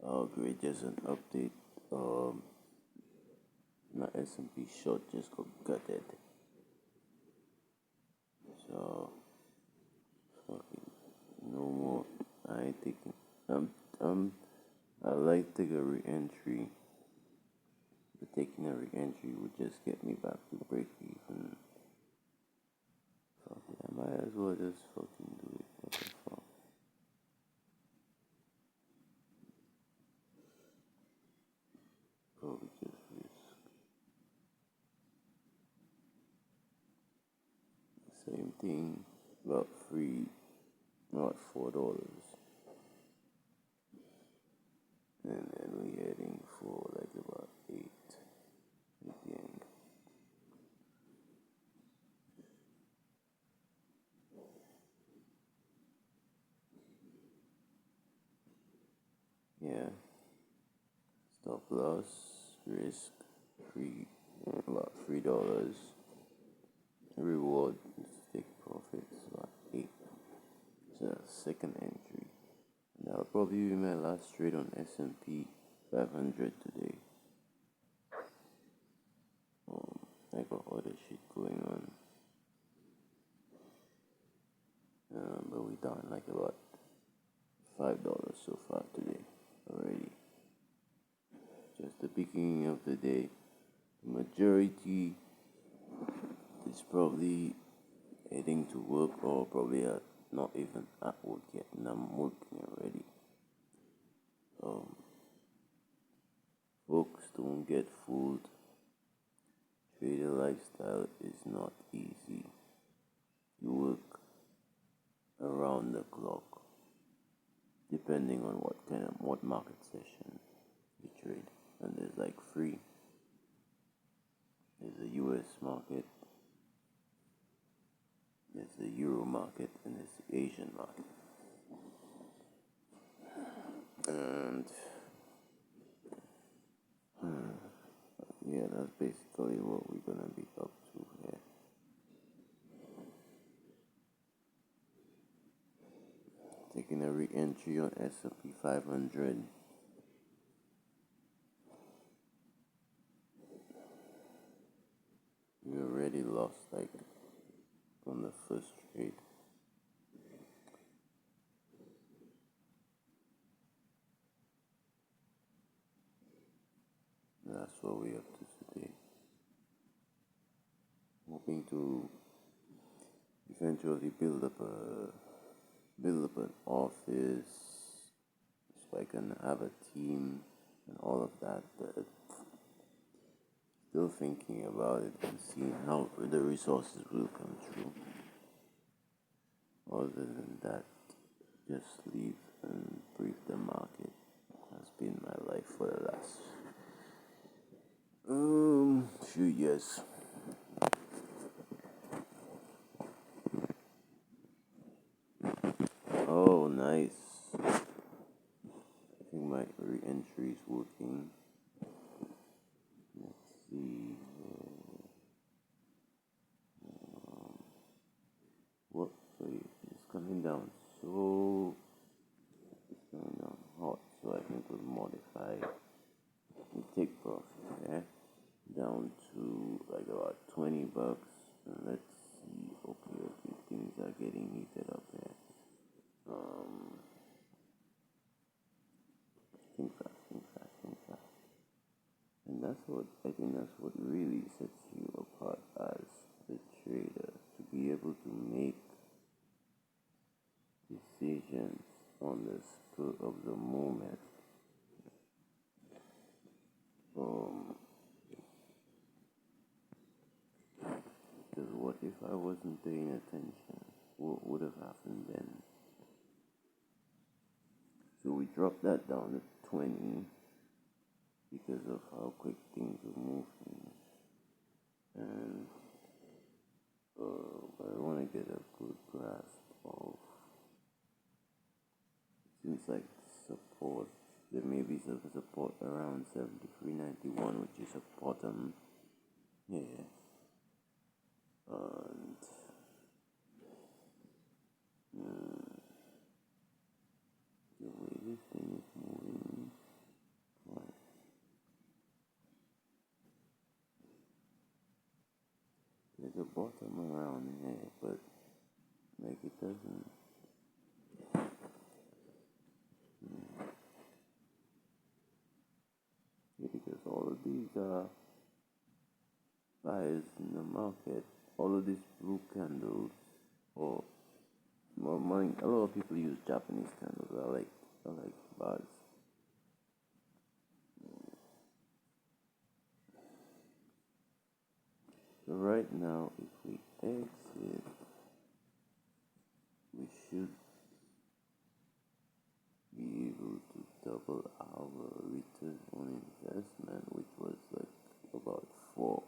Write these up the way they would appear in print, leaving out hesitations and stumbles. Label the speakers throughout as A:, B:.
A: Oh, great, just an update. Um, my S&P short just got gutted. So, fucking no more. I ain't taking. Um, I like to take a re-entry, but taking a re-entry would just get me back to break even. Fuck it, I might as well just fucking do it. What the fuck? Probably just risk. Same thing, about not $4. And then we heading for like about 8 again. Yeah, stop loss, risk, free, about $3. Reward, take profits, about 8. So second entry. That'll probably be my last trade on S&P 500 today. I got other shit going on. But we done like about $5 so far today already. Just the beginning of the day. The majority is probably heading to work or probably not even at work yet, and I'm working already. Folks don't get fooled. Trader lifestyle is not easy. You work around the clock, depending on what market session you trade. And there's like three. There's the US market, there's the Euro market, and there's the Asian market. And yeah, that's basically what we're gonna be up to here. Taking a re-entry on S&P 500. We already lost like on the first trade. That's what we're up to today. Hoping to eventually build up an office so I can have a team and all of that, but still thinking about it and seeing how the resources will come through. Other than that, just leave and brief the market has been my life for the last few years. Oh, nice. I think my re-entry is working. Let's see. What? It's coming down. So it's coming down hot. So I think we'll modify and take profit. Yeah, down to like about $20. And let's see. Okay. Things are getting heated up here. Think fast. And I think that's what really sets you apart as the trader, to be able to make decisions on the spur of the moment. Because what if I wasn't paying attention? What would have happened then? So we dropped that down to 20 because of how quick things were moving. And I want to get a good grasp of, seems like support. There may be some support around 73.91, which is a bottom. Yeah. And the way this thing is moving, there's a bottom around here, but like it doesn't. Yeah, because all of these buyers in the market, all of these blue candles, or well, a lot of people use Japanese candles. I like bars. So right now, if we exit, we should be able to double our return on investment, which was like about $4.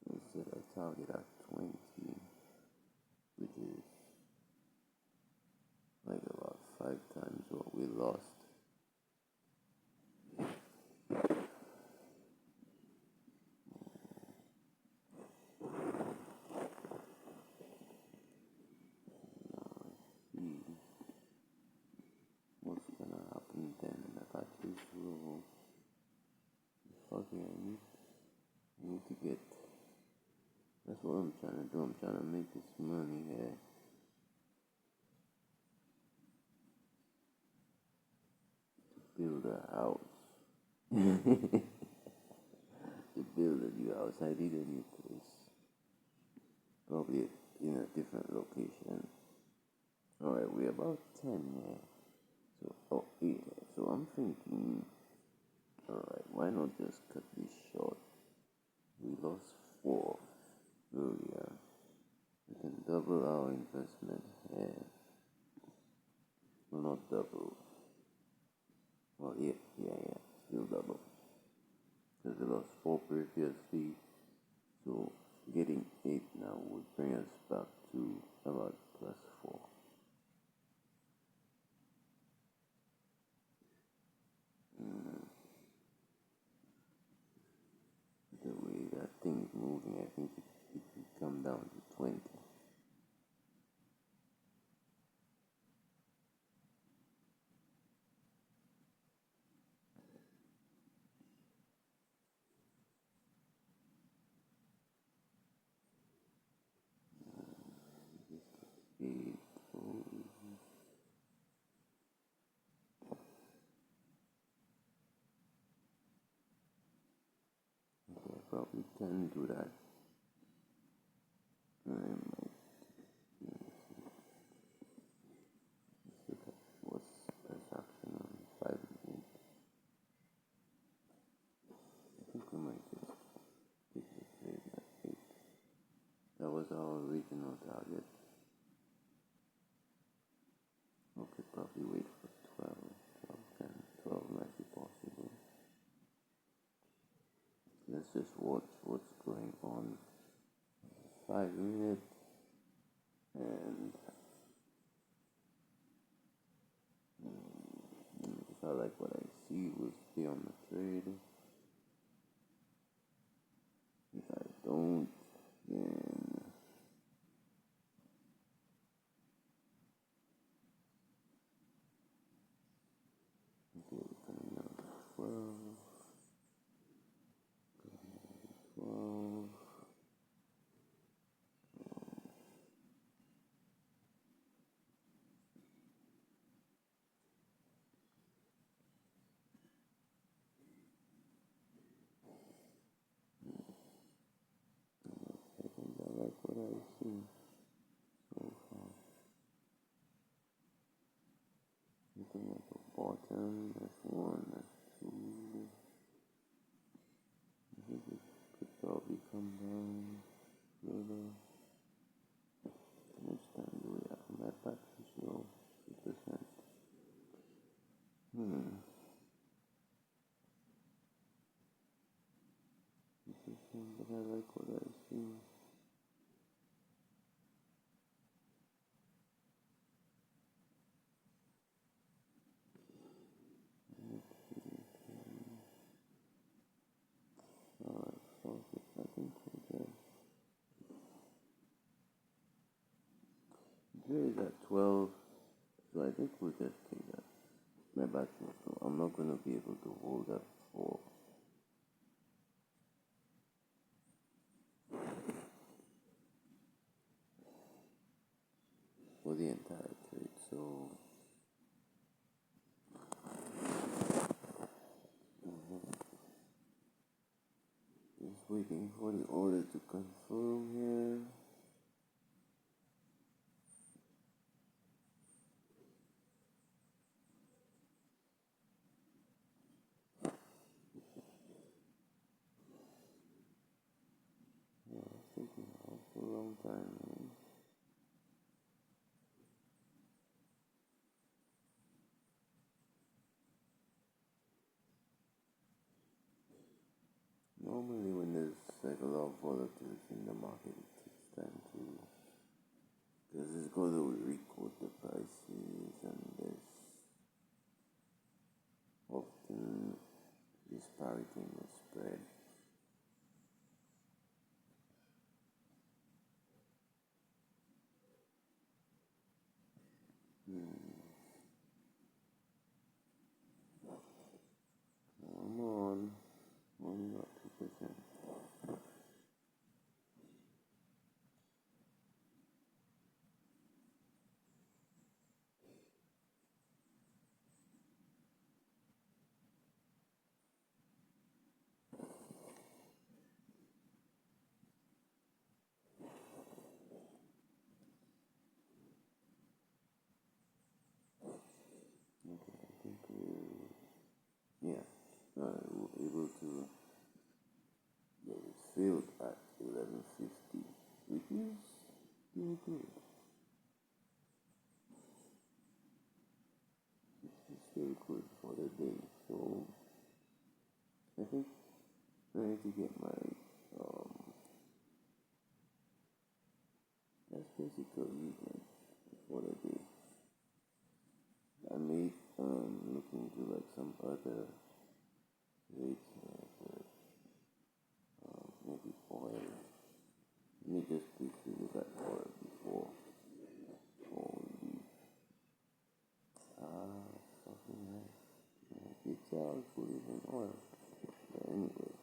A: We set a target at 20, which is like about 5 times what we lost. See what's gonna happen then. The batteries will. Okay, I need to get. That's what I'm trying to do. I'm trying to make this money here. Build a house. To build a new house, I need a new place. Probably in a different location. Alright, we're about 10 here. So, oh, yeah. So I'm thinking, alright, why not just cut this short? We lost 4 earlier. We can double our investment here. Well, not double. Well, yeah, still double. Because we lost 4 previously. So getting 8 now would bring us back to about plus 4. The way that thing is moving, I think it will come down to 20. Eight, oh, okay, I probably can do that. I might. Let's look at what's price action on 5 minutes. I think we might just take the trade at 8. That was our original target. We could probably wait for 12. 12 might be possible. Let's just watch what's going on. 5 minutes, and if I like what I see, we'll stay on the trade. If I don't, then okay, we're coming down to 12. 12. I think I like what I see so far. Looking at the bottom, that's 1, that's 2. I think it could probably come down further. How much time do we have? My battery show 2%. But I like what I see. Alright, focus. I think we're good. Here is at 12, so I think we'll just take that. My battery, so I'm not going to be able to hold up for for the entire trade. So just waiting for the order to confirm here. Yeah, it's taking an awful long time, man. Normally when there's like a lot of volatility in the market, it takes time to, because it's got to record the prices and there's often disparity in the spread. Come on, only got 2%. Okay, I think yeah, we're able to get it filled at 11:50, which is still good. It's still good for the day. So I think I need to get my that's basically like for the day. I may look into like some other rates maybe oil. Let me just quickly look at oil before we fucking right. It's all put it in oil. But anyway,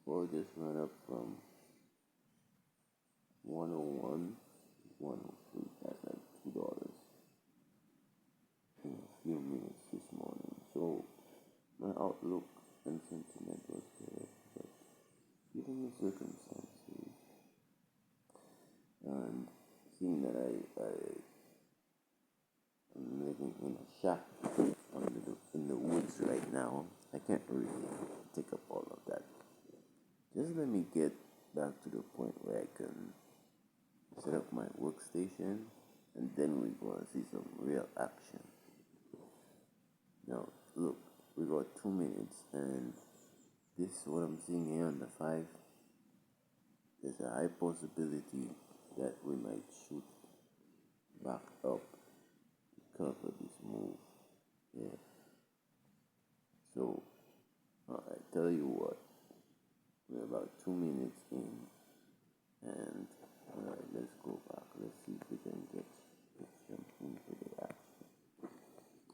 A: oil just went up from 101 to 103. That's like $2 in a few minutes this morning. So my outlook and sentiment was there, but given the circumstances and seeing that I'm living in a shack in the woods right now, I can't really take up all of that. Just let me get back to the point where I can set up my workstation and then we're going to see some real action. Now, look, we got 2 minutes and this is what I'm seeing here on the 5. There's a high possibility that we might shoot back up to cover this move. Yeah. So, I tell you what, we're about 2 minutes in and let's go back. Let's see if we can get jump into the action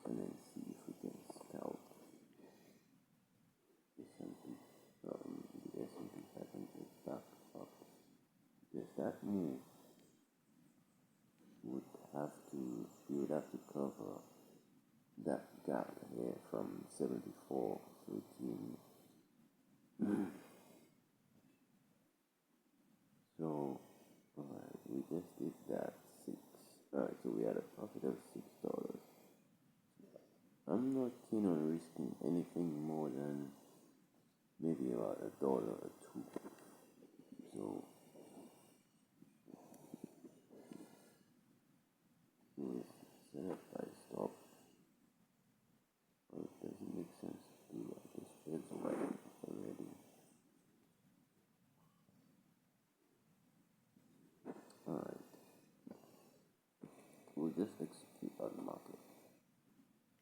A: and then see if we can scout S&P, the S&P 500 back up. Because that move we would have to cover that gap here from 74.13. So, alright, we just did that 6. Alright, so we had a profit of $6. I'm not keen on risking anything more than maybe about $1 or 2. So we set up by stop. Or it doesn't make sense to do that. The spread's wide already. Alright. We'll just execute our market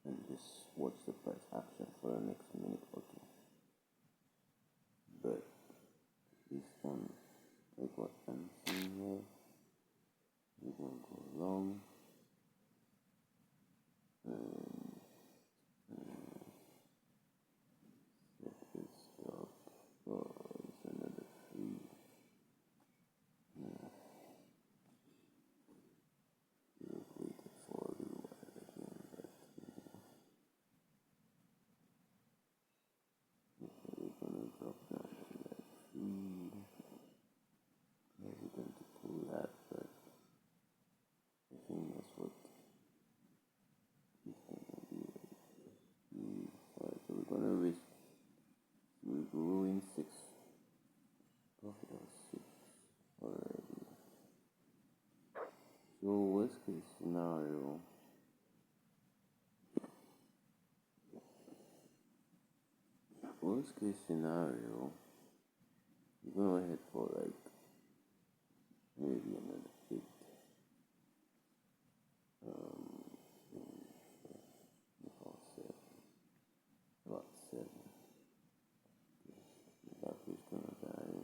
A: and just watch the price action for the next minute or two. But based on like what I'm seeing here, we're gonna go long and set this up for another 3. worst case scenario, you're gonna head for like maybe another 8. About 7. About 7. The battery's gonna die.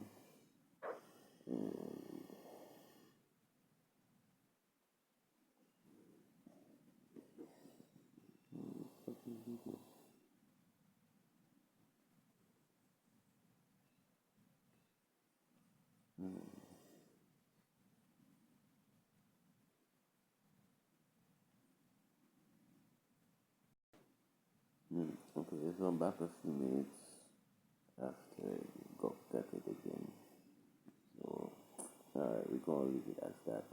A: And fucking video. Okay, so I'm back a few minutes after you got cut it again. So, alright, we're gonna leave it as that.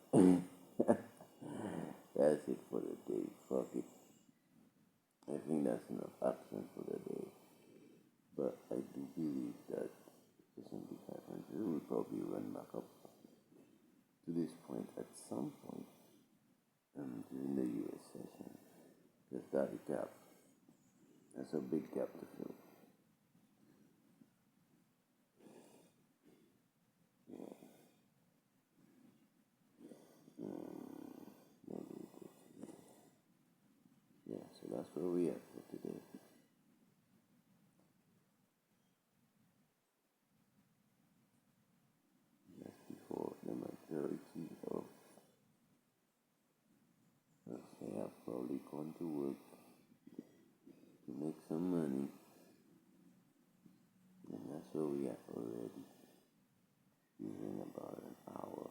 A: That's it for the day. Fuck it. I think that's enough action for the day. But I do believe that the S&P 500 will probably run back up to this point at some point during the US session. Because that's a big gap to fill. Yeah, so that's where we are for today. That's before the majority of us have probably gone to work to make some money. And that's where we are already. Using about an hour.